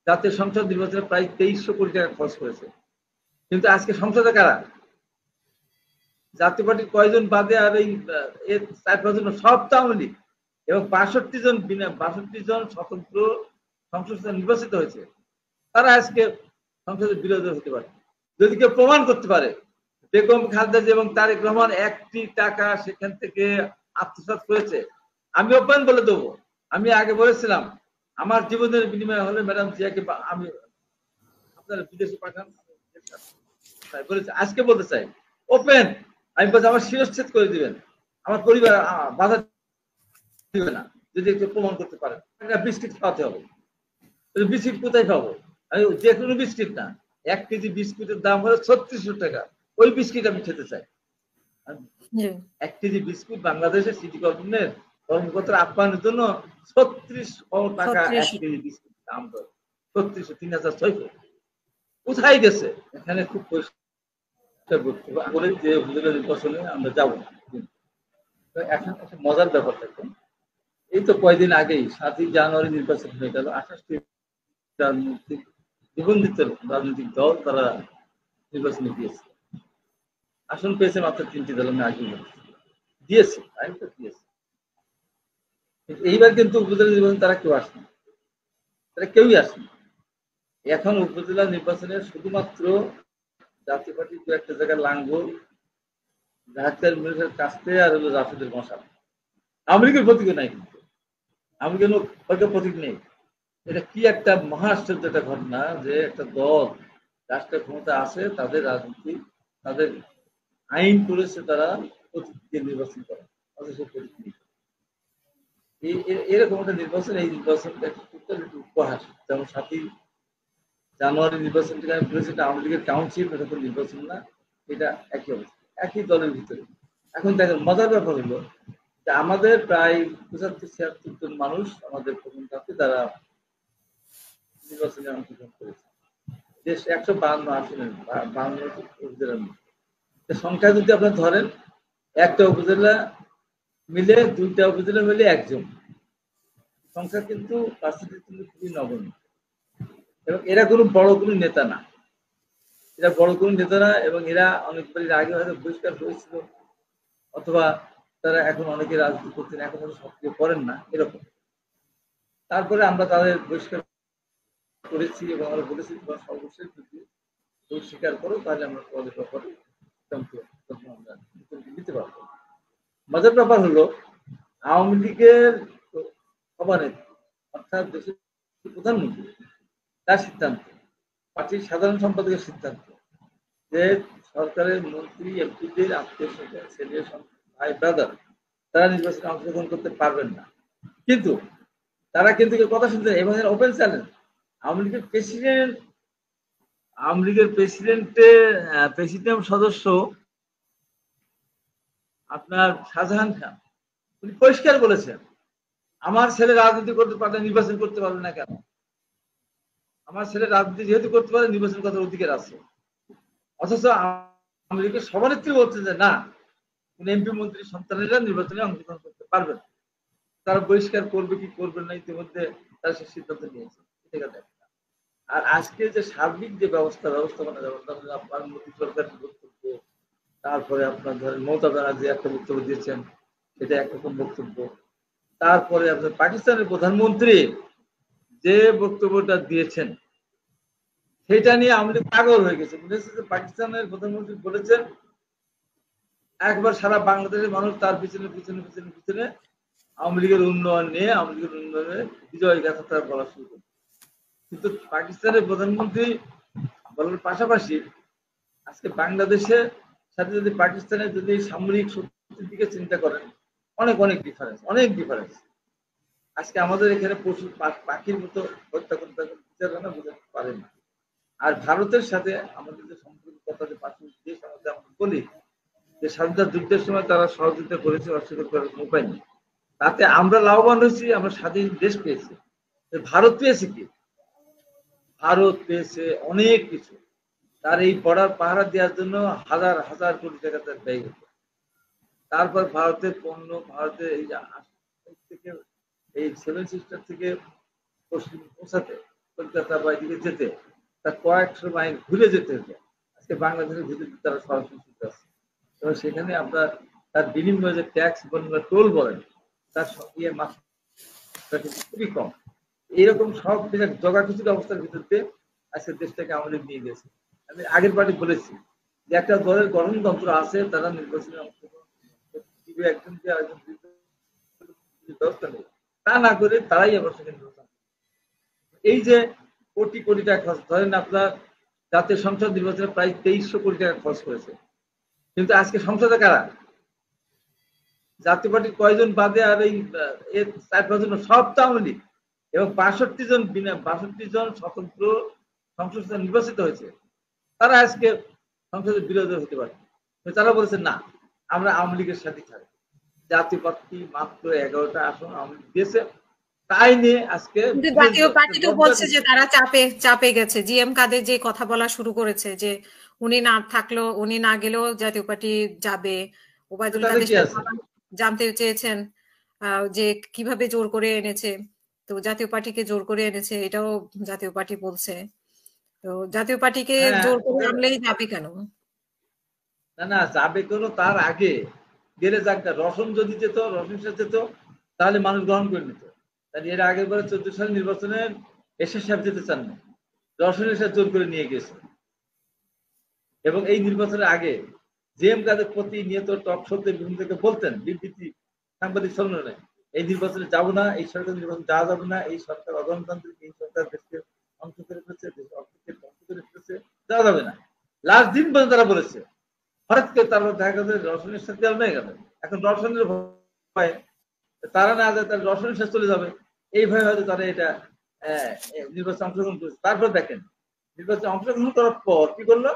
জাতীয় সংসদ নির্বাচনে প্রায় 2300 কোটি টাকা খরচ করেছে। কিন্তু আজকে সংসদে কারা? জাতীয় পার্টির কয়জন বাদে আর এই 4-5 জন সব তো আওয়ামী লীগ, এবং 62 জন স্বতন্ত্র সংসদ নির্বাচিত হয়েছে। তারা আজকে সংসদের বিরোধী হতে পারে যদি কেউ প্রমাণ করতে পারে বেগম খালেদা এবং তারেক রহমান 1টি টাকা সেখান থেকে আত্মসাৎ করেছে। আমি ওপেন বলে দেবো, আমি আগে বলেছিলাম আমার জীবনের বিনিময়ে হলে ম্যাডাম জিয়াকে আমি আপনারা বিদেশে পাঠান, বলেছি। আজকে বলতে চাই ওপেন, আমি বলছি আমার শিরচ্ছেদ করে দিবেন, আমার পরিবার বাধা দিবে না যদি একটু প্রমাণ করতে পারেন। বিস্কিট খাওয়াতে হবে। বিস্কিট কোথায় খাবো? আমি যে কোনো বিস্কিট না, 1 কেজি বিস্কুটের দাম হলো 3600 টাকা। ওই বিস্কিট আমি খেতে চাই। 1 কেজি বিস্কুট বাংলাদেশের সিটি কর্পোরেশনের কর্মকর্তার আপ্যায়নের জন্য 3600 টাকা 1 কেজি বিস্কুট দাম। 3600, 3600 কোথায় গেছে? এখানে খুব বলে যে উপজেলা নির্বাচনে আমরা যাবো না। এখন একটা মজার ব্যাপার দেখুন, এই তো কয়েকদিন আগেই 7ই জানুয়ারি নির্বাচন হয়ে গেল। 28টি রাজনৈতিক নিবন্ধিত রাজনৈতিক দল তারা নির্বাচনে দিয়েছে, আসন পেয়েছে মাত্র 3টি দল। আমি আগে দিয়েছে, আইন তো দিয়েছে। এইবার কিন্তু উপজেলা নির্বাচন তারা কেউ আসেনি, তারা কেউই আসেনি। এখন উপজেলা নির্বাচনে শুধুমাত্র জাতীয় পার্টি দু একটা জায়গায় লাঙ্গল, ঢাকার মিলিটারির কাছতে আর হলো রাফিদের মশাল। আওয়ামী লীগের প্রতীক নাই, কিন্তু আওয়ামী লীগের প্রতীক নেই। এটা কি একটা মহাশ্চর্য একটা ঘটনা যে একটা দল রাষ্ট্রের ক্ষমতা আছে, তাদের রাজনীতি, তাদের আইন করেছে তারা প্রতীক দিয়ে নির্বাচন করে, অথচ প্রতীক নেই। এরকম একটা নির্বাচন, এই নির্বাচনটা একটা উপহাস। যেমন 7ই জানুয়ারি নির্বাচনটা আমি বলেছি এটা আওয়ামী লীগের কাউন্সিল, এটা তো নির্বাচন না, এটা একই অবস্থা, একই দলের ভিতরে। এখন দেখেন মজার ব্যাপার হলো যে আমাদের প্রায় 75-76 জন মানুষ আমাদের প্রথম ধাপে তারা নির্বাচনে অংশগ্রহণ করেছে। দেশ 152 আসনের 52 উপজেলার সংখ্যা যদি আপনার ধরেন, একটা উপজেলা মিলে 2টা উপজেলা মিলে 1 জন, সংখ্যা কিন্তু পার্সেন্টেজ কিন্তু খুবই নগণ্য। এবং এরা কোনো বড় কোনো নেতা না, এরা বড় কোনো নেতা না, এবং এরা অনেকবারই আগে হয়তো বহিষ্কার হয়েছিল, অথবা তারা এখন অনেকে রাজনীতি করছেন, এখন হয়তো সক্রিয় করেন না এরকম। তারপরে আমরা তাদের বহিষ্কার করেছি এবং আমরা বলেছি তোমার সর্বশেষ যদি স্বীকার করো তাহলে আমরা তোমাদের ব্যাপারে আমরা দিতে পারবো। মজার ব্যাপার হলো আওয়ামী লীগের সভানেত্রী অর্থাৎ দেশের প্রধানমন্ত্রী, তার সিদ্ধান্ত, পার্টির সাধারণ সম্পাদকের সিদ্ধান্ত যে সরকারের মন্ত্রী এমপিদের আত্মীয় স্বজন, ছেলে, ভাই, ব্রাদার তারা নির্বাচনে অংশগ্রহণ করতে পারবেন না। কিন্তু তারা কিন্তু কথা শুনতে, এবং ওপেন চ্যালেঞ্জ আওয়ামী লীগের প্রেসিডেন্ট সদস্য আপনার শাহজাহান খান উনি পরিষ্কার বলেছেন আমার ছেলে রাজনীতি করতে পারলে নির্বাচন করতে পারবে না কেন? আমার ছেলে রাজনীতি যেহেতু করতে পারে নির্বাচন করার অধিকার আছে। অথচ আওয়ামী লীগের সভানেত্রী বলছেন যে না, কোন এমপি মন্ত্রীর সন্তানেরা নির্বাচনে অংশগ্রহণ করতে পারবে না। তারা বহিষ্কার করবে কি করবে না ইতিমধ্যে তারা সে সিদ্ধান্ত নিয়েছে। আর আজকে যে সার্বিক যে ব্যবস্থাপনা, যেমন আপনার মোদী সরকারের বক্তব্য, তারপরে আপনার ধরেন মমতা ব্যানার্জি একটা বক্তব্য দিয়েছেন, সেটা একরকম বক্তব্য। তারপরে আপনার পাকিস্তানের প্রধানমন্ত্রী যে বক্তব্যটা দিয়েছেন সেটা নিয়ে আওয়ামী লীগ পাগল হয়ে গেছে। পাকিস্তানের প্রধানমন্ত্রী বলেছেন একবার সারা বাংলাদেশের মানুষ তার পিছনে পিছনে পিছনে পিছনে আওয়ামী লীগের উন্নয়ন নিয়ে, আওয়ামী লীগের উন্নয়নের বিজয় গাথা তারা বলা শুরু করে। কিন্তু পাকিস্তানের প্রধানমন্ত্রী বলার পাশাপাশি আজকে বাংলাদেশের সাথে যদি পাকিস্তানের যদি সামরিক শক্তির দিকে চিন্তা করেন, অনেক ডিফারেন্স। আজকে আমাদের এখানে পশু পাখির মতো হত্যা করতে বিচারখানা বোঝাতে পারে না। আর ভারতের সাথে আমাদের যে সম্পর্ক কথা, যে পাশে দেশ আমাদের আমরা বলি যে স্বাধীনতা যুদ্ধের সময় তারা সহযোগিতা করেছে, অস্বীকার করার কোনো উপায় নেই। তাতে আমরা লাভবান হয়েছি, আমরা স্বাধীন দেশ পেয়েছি। ভারত পেয়েছে কি? ভারত পেয়েছে অনেক কিছু। তার এই বর্ডার পাহারা দেওয়ার জন্য হাজার হাজার কোটি টাকা তার ব্যয় হতো। তারপর ভারতের পণ্য, ভারতের এই থেকে এই 7 সিস্টার থেকে পশ্চিম পৌঁছাতে কলকাতা বা এদিকে যেতে তার কয়েকশো মাইল ঘুরে যেতে হতো। আজকে বাংলাদেশের ভিতরে তারা সরাসরি সুবিধা আছে এবং সেখানে আপনার তার বিনিময়ে যে ট্যাক্স বলেন বা টোল বলেন তার ইয়ে মাত্রা কিন্তু খুবই কম। এইরকম সব জগাখিচুড়ি অবস্থার ভিতর দিয়ে আজকে দেশটাকে আওয়ামী লীগ নিয়ে গেছে। আমি আগের পার্টি বলেছি যে একটা দলের গঠনতন্ত্র আছে, তারা নির্বাচনে অংশগ্রহণ দিবে, একজনকে আরেকজন ব্যবস্থা নেবে, তা না করে তারাই আবার সেখানে নির্বাচন। এই যে কোটি কোটি টাকা খরচ, ধরেন আপনার জাতীয় সংসদ নির্বাচনে প্রায় 2300 কোটি টাকা খরচ করেছে, কিন্তু আজকে সংসদে কারা? জাতীয় পার্টির কয়জন বাদে আর এই 4-5 জন সব তো আওয়ামী লীগ এবং 62 জন স্বতন্ত্র সংসদ নির্বাচিত হয়েছে। তারা আজকে সংসদের বিরোধী হতে পারে, তারা বলেছে না আমরা আওয়ামী লীগের সাথে থাকি। জাতীয় পার্টি মাত্র 11টা আসন আওয়ামী লীগ দিয়েছে, তাই নিয়ে আজকে জাতীয় পার্টি তো বলছে যে তারা চাপে গেছে। জিএম কাদের যে কথা বলা শুরু করেছে যে উনি না থাকলেও, উনি না গেলেও জাতীয় পার্টি যাবে। ওবায়দুল কাদের জানতে চেয়েছেন যে কিভাবে জোর করে এনেছে, তো জাতীয় পার্টিকে জোর করে এনেছে, এটাও জাতীয় পার্টি বলছে। তো জাতীয় পার্টিকে জোর করে আনলেই যাবে কেন? না যাবে কেন, তার আগে গেলে যাক, রসন যদি যেত, রসন যেত তাহলে মানুষ গ্রহণ করে নিত। তাহলে এর আগের বারে 14 সাল নির্বাচনে এরশাদ সাহেব যেতে চান না, রসনের সাথে জোর করে নিয়ে গেছে। এবং এই নির্বাচনের আগে জিএম কাদের প্রতিনিয়ত টক শোতে বিভিন্ন থেকে বলতেন, বিবৃতি সাংবাদিক সম্মেলনে, এই নির্বাচনে যাব না, এই সরকার নির্বাচন যাওয়া যাবে না, এই সরকার অগণতান্ত্রিক, এই সরকার দেশকে ধ্বংস করে ফেলেছে, দেশের অর্থকে ধ্বংস করে ফেলেছে, যাওয়া যাবে না। লাস্ট দিন পর্যন্ত তারা বলেছে। হঠাৎ করে তারপর দেখা গেছে রসনের সাথে হয়ে গেল। এখন রসনের ভয়ে তারা না যায়, তারা রসনের সাথে চলে যাবে, এই ভয়ে হয়তো তারা এটা নির্বাচনে অংশগ্রহণ করেছে। তারপর দেখেন নির্বাচনে অংশগ্রহণ করার পর কি করলো,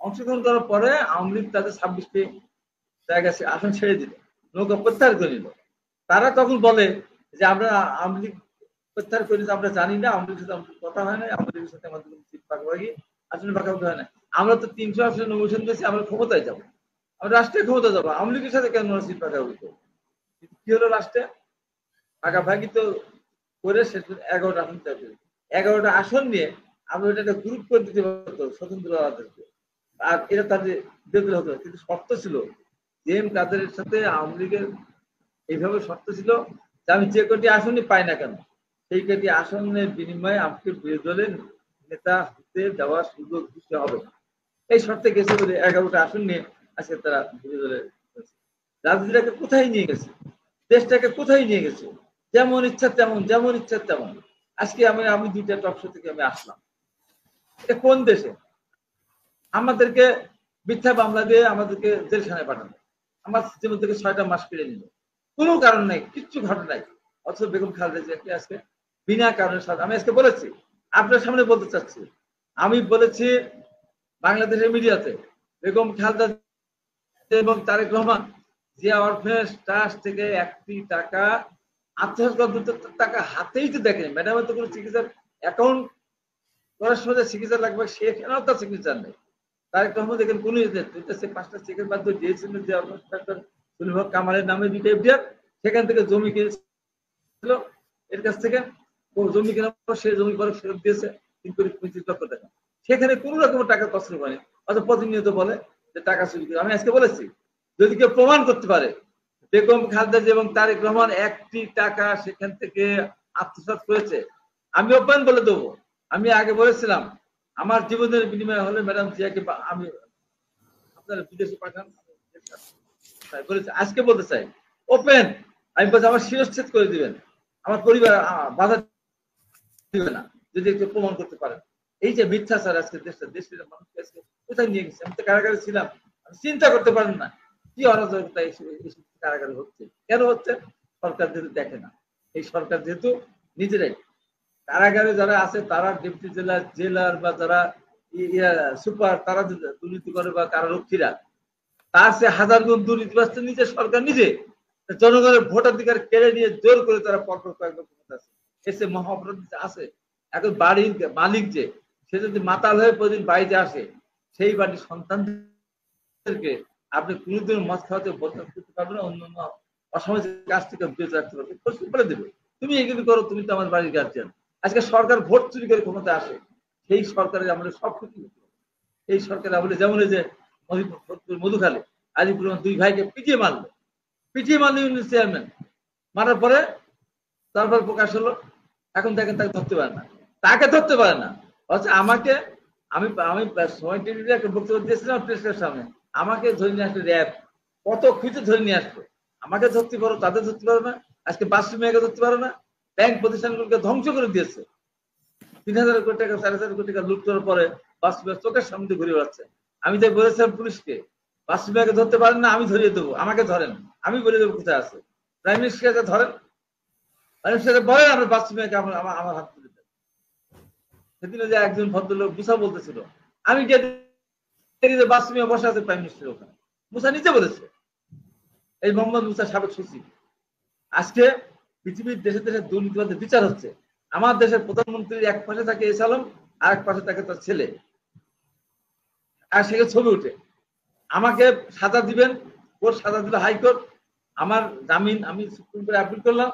অংশগ্রহণ করার পরে আওয়ামী লীগ তাদের 26টি জায়গায় আসন ছেড়ে দিল, নৌকা প্রত্যাহার করে নিল। তারা তখন বলে যে আমরা আওয়ামী লীগ প্রত্যাহার করি, আমরা জানি না, আওয়ামী লীগের সাথে আমাদের কথা হয় না, আওয়ামী লীগের সাথে আমাদের সিট ভাগাভাগি আসলে ভাগাভাগি হয় না, আমরা তো 300 আসনে নমিনেশন দিয়েছি, আমরা ক্ষমতায় যাবো, আমরা রাষ্ট্রের ক্ষমতা যাবো, আওয়ামী লীগের সাথে কেন সিট ভাগাভাগি করবো? কি হলো, রাষ্ট্রে ভাগাভাগি তো করে শেষ 11টা আসন চাইবে। 11টা আসন নিয়ে আমরা এটাকে গ্রুপ করে দিতে পারতো স্বতন্ত্র আলাদাদেরকে, আর এটা তাদের বিরোধী হতো। কিন্তু শর্ত ছিল জিএম কাদেরের সাথে আওয়ামী লীগের এইভাবে শর্ত ছিল যে আমি যে কটি আসনই পাই না কেন, সেই কটি আসনের বিনিময়ে আমাকে বিরোধী দলের নেতা হতে দেওয়ার সুযোগ দিতে হবে। এই শর্তে গেছে বলে 11টা আসন নিয়ে আজকে তারা বিরোধী দলের রাজনীতিটাকে কোথায় নিয়ে গেছে, দেশটাকে কোথায় নিয়ে গেছে, যেমন ইচ্ছা তেমন, যেমন ইচ্ছা তেমন। আজকে আমি 2টা টক শো থেকে আমি আসলাম, এটা কোন দেশে? আমাদেরকে মিথ্যা মামলা দিয়ে আমাদেরকে জেলখানায় পাঠানো, আমার জীবন থেকে 6টা মাস কেড়ে নিল, কোনো কারণ নাই, কিচ্ছু ঘটনা নাই। অথচ বেগম খালেদা জিয়াকে আজকে বিনা কারণে, আমি আজকে বলেছি, আপনার সামনে বলতে চাচ্ছি, আমি বলেছি বাংলাদেশের মিডিয়াতে, বেগম খালেদা এবং তারেক রহমান জিয়া অরফেনেজ ট্রাস্ট থেকে 1টি টাকা টাকা হাতেই তো দেখেনি। ম্যাডামের তো কোনো চিকিৎসার অ্যাকাউন্ট করার সময় চিকিৎসা লাগবে, সেখানেও তার চিকিৎসা নেই। তারেক রহমান দেখেন কোন 5টা চেকের মাধ্যমে দিয়েছিলেন যে সুলভ কামালের নামে 2টা এফডিআর, সেখান থেকে জমি কিনেছিল এর কাছ থেকে, জমি কেনার পর সে জমি পরে ফেরত দিয়েছে 3 কোটি 25 লক্ষ টাকা, সেখানে কোনো রকমের টাকা কষ্ট করেনি, অথচ প্রতিনিয়ত বলে যে টাকা চুরি করে। আমি আজকে বলেছি যদি কেউ প্রমাণ করতে পারে বেগম খালেদা জিয়া এবং তারেক রহমান 1টি টাকা সেখান থেকে আত্মসাৎ করেছে, আমি ওপেন বলে দেবো। আমি আগে বলেছিলাম আমার জীবনের বিনিময় হলে ম্যাডাম জিয়াকে আমি আপনারা বিদেশে পাঠান, বলেছি। আজকে বলতে চাই ওপেন, আমি বলছি আমার শিরচ্ছেদ করে দিবেন, আমার পরিবার বাধা দিবে না যদি একটু প্রমাণ করতে পারেন। এই যে মিথ্যাচার আজকে দেশের মানুষকে আজকে কোথায় নিয়ে গেছে। আমি তো কারাগারে ছিলাম, আমি চিন্তা করতে পারেন না কি অরাজকতা কারাগারে হচ্ছে। কেন হচ্ছে? সরকার যেহেতু দেখে না, এই সরকার যেহেতু নিজেরাই কারাগারে যারা আছে, তারা ডেপুটি জেলার বা যারা সুপার, তারা দুর্নীতি করে বা কারারক্ষীরা, তার সে 1000 গুণ দুর্নীতি বাঁচতে নিজে সরকার নিজে জনগণের ভোটাধিকার কেড়ে নিয়ে জোর করে তারা পরপর কয়েকবার ক্ষমতা আছে। এসে মহা অপরাধ আছে। এখন বাড়ির মালিক যে, সে যদি মাতাল হয়ে প্রতিদিন বাড়িতে আসে, সেই বাড়ির সন্তানদেরকে আপনি কোনোদিন মদ খাওয়াতে বদনাম করতে পারবেন না, অন্যান্য অসামাজিক কাজ থেকে বিরত রাখতে পারবে, বলে দেবে তুমি এগুলি করো, তুমি তো আমার বাড়ির গার্জিয়ান। আজকে সরকার ভোট চুরি করে ক্ষমতা আসে, সেই সরকারের আমলে সবকিছু, এই সরকারের আমলে যেমন এই যে মধুখালী আলিপুর 2 ভাইকে পিটিয়ে মারলো ইউনিয়ন চেয়ারম্যান, মারার পরে তারপর প্রকাশ হলো, এখন দেখেন তাকে ধরতে পারে না। অথচ আমাকে আমি সময় টিভিতে একটা বক্তব্য দিয়েছিলাম প্রেসের সামনে, আমাকে ধরে নিয়ে আসলে র্যাব কত খুঁজে ধরে নিয়ে আসলো, আমাকে ধরতে পারো, তাদের ধরতে পারো না। আজকে বাসু মেয়েকে ধরতে পারো না। ব্যাংক প্রতিষ্ঠানগুলোকে ধ্বংস করে দিয়েছে। 3000 কোটি টাকা 4,500 কোটি টাকা লুট করার পরে বাসু মেয়ে চোখের সামনে ঘুরে বেড়াচ্ছে। আমি তাই বলেছিলাম পুলিশকে, বাসু মেয়েকে ধরতে পারেন না, আমি ধরিয়ে দেবো, আমাকে ধরেন, আমি বলে দেবো কোথায় আছে। প্রাইম মিনিস্টারকে ধরেন, প্রাইম মিনিস্টার বলেন আমরা বাসু মেয়েকে আমার হাত তুলে দেন। সেদিনে যে একজন ভদ্রলোক মুসা বলতেছিল, আমি যে বাসু মেয়ে বসে আছে প্রাইম মিনিস্টার ওখানে, মুসা নিজে বলেছে, এই মোহাম্মদ মুসা সাবেক সচিব। আজকে পৃথিবীর দেশে দেশে দুর্নীতিবাদের বিচার হচ্ছে। আমার দেশের প্রধানমন্ত্রীর এক পাশে থাকে এস আলম, আর এক পাশে থাকে তার ছেলে, আর সেখানে ছবি উঠে। আমাকে সাজা দিবেন, কোর্ট সাজা দিল হাইকোর্ট, আমার জামিন আমি সুপ্রিম কোর্টে আপিল করলাম,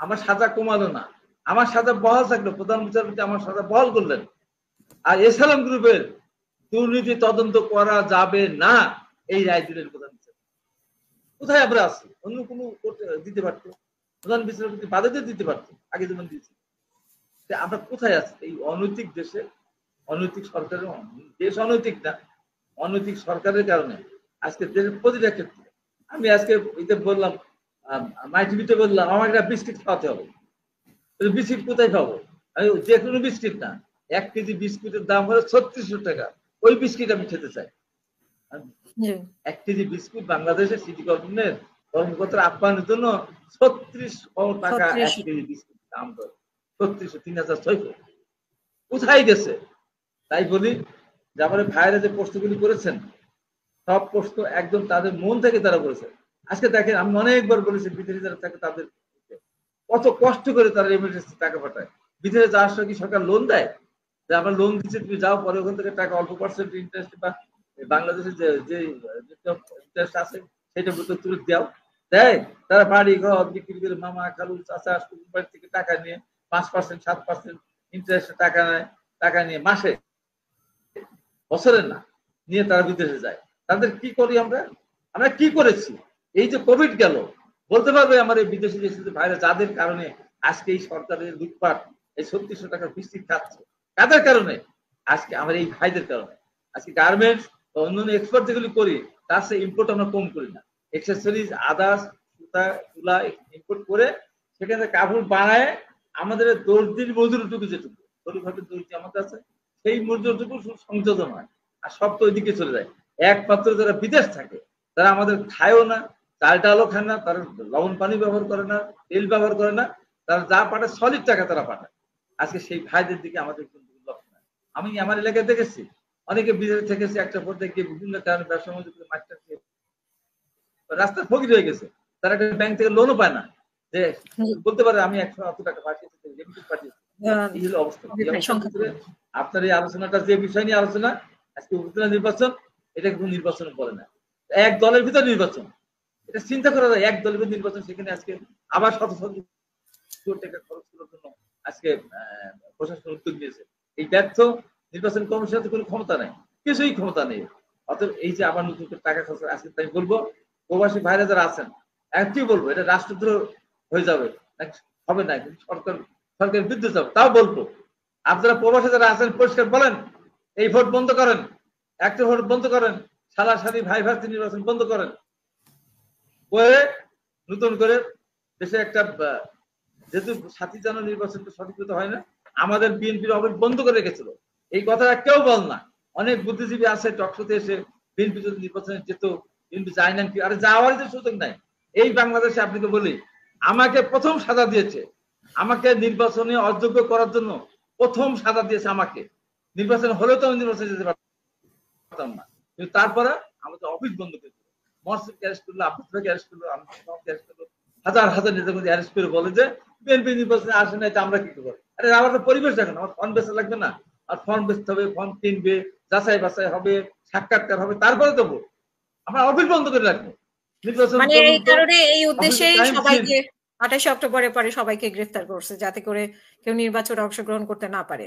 আমার সাজা কমালো না, আমার সাজা বহাল থাকলো, প্রধান বিচারপতি আমার সাজা বহাল করলেন। আর এস আলম গ্রুপের দুর্নীতি তদন্ত করা যাবে না, এই রায় দিলেন প্রধান বিচারপতি। কোথায় আমরা আছি? অন্য কোনো দিতে পারতো, প্রধান বিচারপতি বাধা দিতে পারতো, আগে যেমন দিয়েছে। আমরা কোথায় আছি? এই অনৈতিক দেশে, অনৈতিক সরকারের, দেশ অনৈতিক না, অনৈতিক সরকারের কারণে আজকে দেশের প্রতিটা ক্ষেত্রে, আমি আজকে বললাম মাই টিভিতে বললাম আমাকে একটা বিস্কিট খাওয়াতে হবে। বিস্কিট কোথায় খাবো? আমি যে কোনো বিস্কিট না, 1 কেজি বিস্কুটের দাম হলো 3600 টাকা, ওই বিস্কিট আমি খেতে চাই। 1 কেজি বিস্কুট বাংলাদেশের সিটি কর্পোরেশনের কর্মকর্তার আপ্যায়নের জন্য 3600 টাকা 1 কেজি বিস্কুট দাম করে, 3600, 3600 কোথায় গেছে? তাই বলি যে আমার ভাইরা যে প্রশ্নগুলি করেছেন, সব প্রশ্ন একদম তাদের মন থেকে তারা করেছেন। আজকে দেখেন, আমি অনেকবার বলেছি বিদেশে যারা থাকে তাদের কত কষ্ট করে তারা রেমিটেন্স টাকা পাঠায়। বিদেশে যাওয়ার সময় কি সরকার লোন দেয় যে আমরা লোন দিচ্ছি, তুমি যাও, পরে ওখান থেকে টাকা অল্প পার্সেন্ট ইন্টারেস্ট বা বাংলাদেশের যে ইন্টারেস্ট আছে সেটা মতো তুলে দেয়? তারা বাড়ি ঘর বিক্রি করে মামা খালু চাচা বাড়ি থেকে টাকা নিয়ে 5% 7% ইন্টারেস্টে টাকা নিয়ে মাসে, বছরের না, নিয়ে তারা বিদেশে যায়। তাদের কি করি আমরা কি করেছি? এই যে কোভিড গেল, বলতে পারবে আমার এই বিদেশি দেশের ভাইরা যাদের কারণে আজকে এই সরকারের লুটপাট, এই 3600 টাকার বৃষ্টি খাচ্ছে, কাদের কারণে? আজকে আমার এই ভাইদের কারণে। আজকে গার্মেন্টস বা অন্যান্য এক্সপোর্ট যেগুলি করি, তার সে ইম্পোর্ট আমরা কম করি না, এক্সেসরিজ আদার্স সুতা তুলা ইম্পোর্ট করে সেখানে কাপড় বানায় আমাদের দর্জির মজুরিটুকু যেটুকু ছোটখাটো দর্জি আমাদের আছে, সেই মজুরিটুকু সংযোজন হয়, আর সব তো ওইদিকে চলে যায়। একমাত্র যারা বিদেশ থাকে তারা আমাদের খায়ও না, চাল ডালও খায় না, তারা লবণ পানি ব্যবহার করে না, তেল ব্যবহার করে না, তারা যা পাঠায় সলিড টাকা তারা পাঠায়। আজকে সেই ভাইদের দিকে আমাদের কিন্তু লক্ষ্য নাই। আমি আমার এলাকায় দেখেছি অনেকে বিদেশ থেকেছে, একটা পর্যায়ে গিয়ে বিভিন্ন কারণে ব্যবসা বাণিজ্য মাঠটা রাস্তার ফকির হয়ে গেছে, তারা একটা ব্যাংক থেকে লোনও পায় না, যে বলতে পারে আমি 100 টাকা পাঠিয়েছি, এই হলো অবস্থা। আপনার এই আলোচনাটা যে বিষয় নিয়ে আলোচনা, আজকে উপজেলা নির্বাচন, এটা কোনো নির্বাচন বলে না, এক দলের ভিতর নির্বাচন, এটা চিন্তা করা যায়। এক দলের ভিতর নির্বাচন, সেখানে আজকে আবার শত টাকা খরচ করার জন্য আজকে প্রশাসন উদ্যোগ নিয়েছে। এই ব্যর্থ নির্বাচন কমিশনের কোনো ক্ষমতা নেই, কিছুই ক্ষমতা নেই। অতএব এই যে আবার নতুন টাকা খরচ, আজকে তাই বলবো প্রবাসী ভাইরা যারা আছেন, কি বলবো, এটা রাষ্ট্রদ্রোহ হয়ে যাবে, হবে না, সরকারের বিরুদ্ধে যাবে, তাও বলবো আপনারা প্রবাসী যারা আছেন পরিষ্কার বলেন, এই ভোট বন্ধ করেন, একটা ভোট বন্ধ করেন, সালাসালি ভাই ভাই নির্বাচন বন্ধ করেন, করে নতুন করে দেশে একটা, যেহেতু 7 জানুয়ারি নির্বাচনটা সঠিকভাবে হয় না, আমাদের বিএনপির অবৈধ বন্ধ করে রেখেছিল, এই কথাটা কেউ বল না। অনেক বুদ্ধিজীবী আছে টকশোতে এসে বিএনপি যদি নির্বাচনে যেত, বিএনপি যায় না কি, আরে যাওয়ারই তো সুযোগ নাই। এই বাংলাদেশে আপনাকে বলি, আমাকে প্রথম সাজা দিয়েছে, আমাকে নির্বাচনে অযোগ্য করার জন্য প্রথম সাজা দিয়েছে আমাকে। নির্বাচন হলেও তো আমি নির্বাচনে যেতে পারতাম না, কিন্তু তারপরে আমাদের অফিস বন্ধ করে দিল, মর্সিদকে অ্যারেস্ট করলো, আব্বাসকে অ্যারেস্ট করলো, অ্যারেস্ট করলো, হাজার হাজার নেতাকর্মী অ্যারেস্ট করে বলে যে বিএনপি নির্বাচনে আসে নাই, আমরা কি করবো? আরে আমার তো পরিবেশ দেখেন, আমার ফর্ম বেচা লাগবে না? আর ফর্ম বেচতে হবে, ফর্ম কিনবে, যাচাই বাছাই হবে, সাক্ষাৎকার হবে, তারপরে তো ভোট। আমরা অফিস বন্ধ করে রাখবো। নির্বাচন মানে এই কারণে এই উদ্দেশ্যেই সবাইকে 28 অক্টোবরের পরে সবাইকে গ্রেফতার করছে যাতে করে কেউ নির্বাচনে অংশগ্রহণ করতে না পারে।